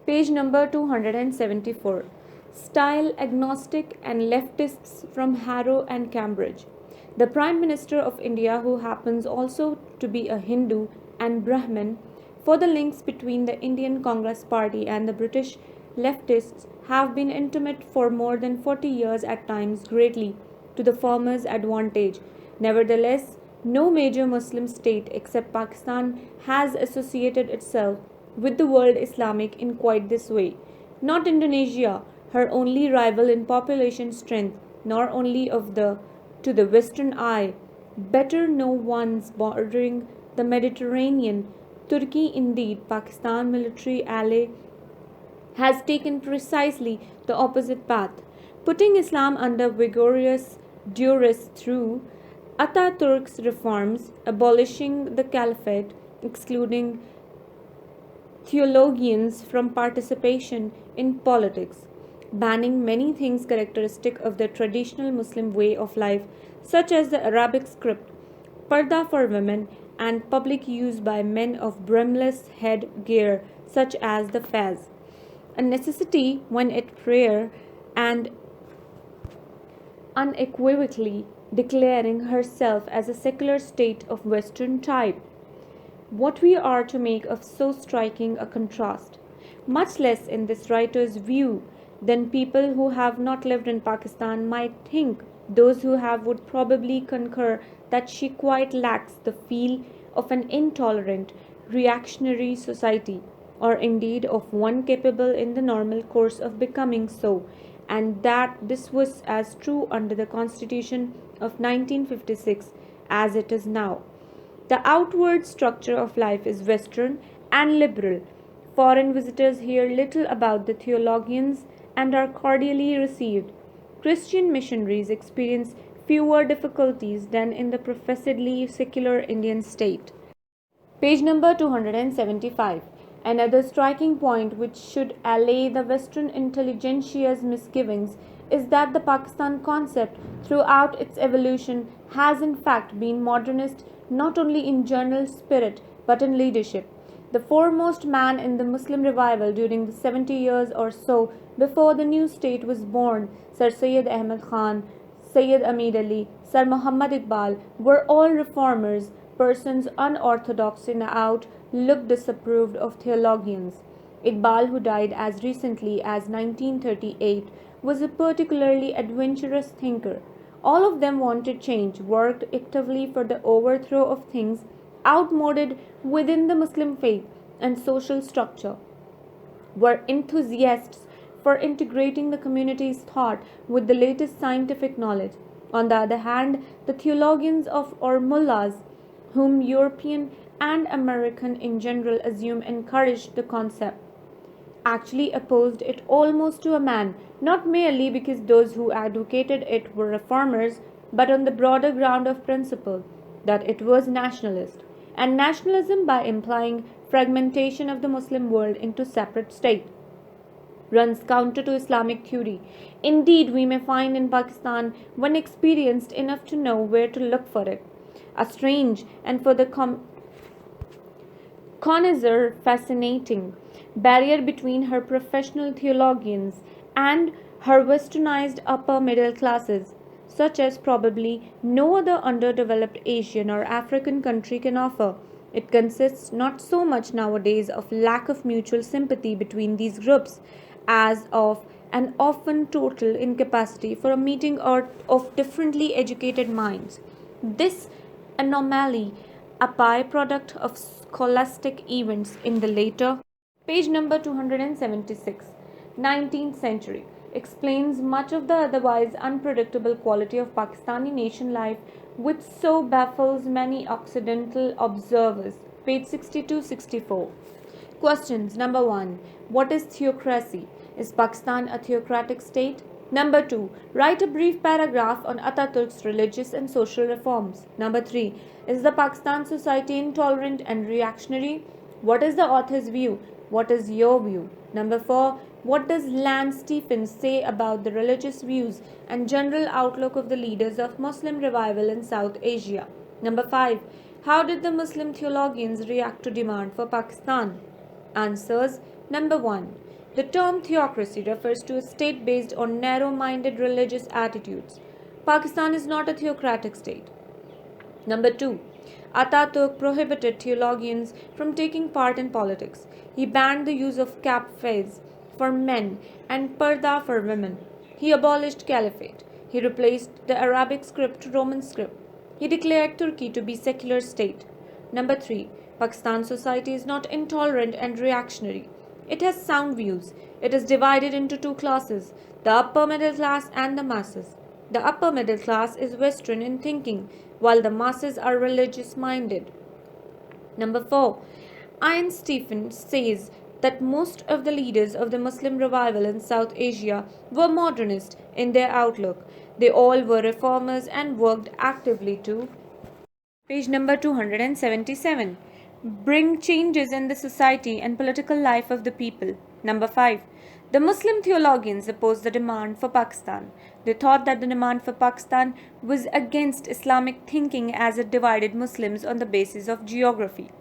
Speaker 1: Page number 274. Style agnostic and leftists from Harrow and Cambridge. The Prime Minister of India, who happens also to be a Hindu and Brahmin, for the links between the Indian Congress Party and the British leftists have been intimate for more than 40 years, at times greatly to the former's advantage. Nevertheless, no major Muslim state except Pakistan has associated itself with the world Islamic in quite this way. Not Indonesia, her only rival in population strength, nor only to the western eye, better no ones bordering the Mediterranean. Turkey, indeed, Pakistan military ally, has taken precisely the opposite path, putting Islam under vigorous duress through Ataturk's reforms, abolishing the caliphate, excluding theologians from participation in politics, banning many things characteristic of the traditional Muslim way of life, such as the Arabic script, parda for women, and public use by men of brimless head gear, such as the fez, a necessity when at prayer, and unequivocally declaring herself as a secular state of Western type. What we are to make of so striking a contrast, much less in this writer's view than people who have not lived in Pakistan might think. Those who have would probably concur that she quite lacks the feel of an intolerant, reactionary society, or indeed of one capable in the normal course of becoming so, and that this was as true under the Constitution of 1956 as it is now. The outward structure of life is Western and liberal. Foreign visitors hear little about the theologians and are cordially received. Christian missionaries experience fewer difficulties than in the professedly secular Indian state. Page number 275. Another striking point which should allay the Western intelligentsia's misgivings is that the Pakistan concept throughout its evolution has in fact been modernist not only in general spirit but in leadership. The foremost man in the Muslim revival during the 70 years or so before the new state was born, Sir Syed Ahmad Khan, Syed Amir Ali, Sir Muhammad Iqbal, were all reformers, persons unorthodox in outlook, disapproved of theologians. Iqbal, who died as recently as 1938, was a particularly adventurous thinker. All of them wanted change, worked actively for the overthrow of things outmoded within the Muslim faith, and social structure, were enthusiasts for integrating the community's thought with the latest scientific knowledge. On the other hand, the theologians of or mullahs, whom European and American in general assume encouraged the concept, actually opposed it almost to a man, not merely because those who advocated it were reformers, but on the broader ground of principle that it was nationalist, and nationalism, by implying fragmentation of the Muslim world into separate states, runs counter to Islamic theory. Indeed, we may find in Pakistan, when experienced enough to know where to look for it, a strange and for the connoisseur fascinating barrier between her professional theologians and her westernized upper middle classes, such as probably no other underdeveloped Asian or African country can offer. It consists not so much nowadays of lack of mutual sympathy between these groups as of an often total incapacity for a meeting of differently educated minds. This anomaly, a byproduct of scholastic events in the later page number 276, 19th century, explains much of the otherwise unpredictable quality of Pakistani nation life, which so baffles many Occidental observers. Page 62-64. Questions. Number 1. What is theocracy? Is Pakistan a theocratic state? Number 2. Write a brief paragraph on Ataturk's religious and social reforms. Number 3. Is the Pakistan society intolerant and reactionary? What is the author's view? What is your view? Number 4. What does Lance Stephens say about the religious views and general outlook of the leaders of Muslim revival in South Asia? Number 5. How did the Muslim theologians react to demand for Pakistan? Answers. Number 1. The term theocracy refers to a state based on narrow-minded religious attitudes. Pakistan is not a theocratic state. Number 2. Ataturk prohibited theologians from taking part in politics. He banned the use of cap fez for men and parda for women. He abolished caliphate. He replaced the Arabic script to Roman script. He declared Turkey to be secular state. Number 3. Pakistan society is not intolerant and reactionary. It has sound views. It is divided into two classes, the upper middle class and the masses. The upper middle class is Western in thinking, while the masses are religious minded. Number 4. Ian Stephens says that most of the leaders of the Muslim revival in South Asia were modernist in their outlook. They all were reformers and worked actively to page number 277. Bring changes in the society and political life of the people. Number 5. The Muslim theologians opposed the demand for Pakistan. They thought that the demand for Pakistan was against Islamic thinking as it divided Muslims on the basis of geography.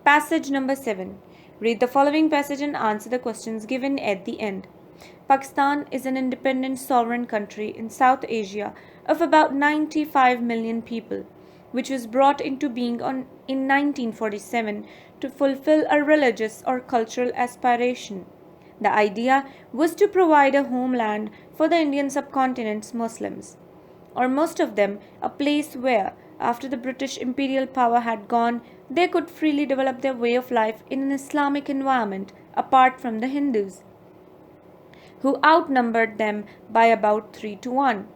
Speaker 1: Passage number 7. Read the following passage and answer the questions given at the end. Pakistan is an independent sovereign country in South Asia of about 95 million people, which was brought into being in 1947 to fulfill a religious or cultural aspiration. The idea was to provide a homeland for the Indian subcontinent's Muslims, or most of them, a place where, after the British imperial power had gone, they could freely develop their way of life in an Islamic environment apart from the Hindus, who outnumbered them by about 3-1.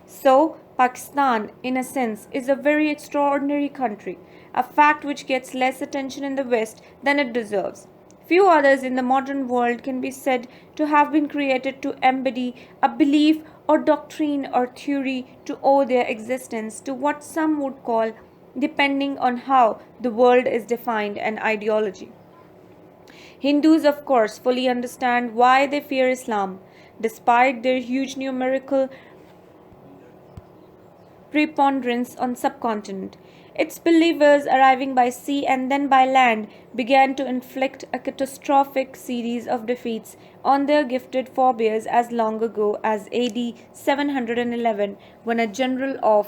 Speaker 1: So, Pakistan, in a sense, is a very extraordinary country, a fact which gets less attention in the West than it deserves. Few others in the modern world can be said to have been created to embody a belief or doctrine or theory to owe their existence to what some would call, depending on how the world is defined, an ideology. Hindus, of course, fully understand why they fear Islam, despite their huge numerical preponderance on subcontinent. Its believers, arriving by sea and then by land, began to inflict a catastrophic series of defeats on their gifted forebears as long ago as AD 711, when a general of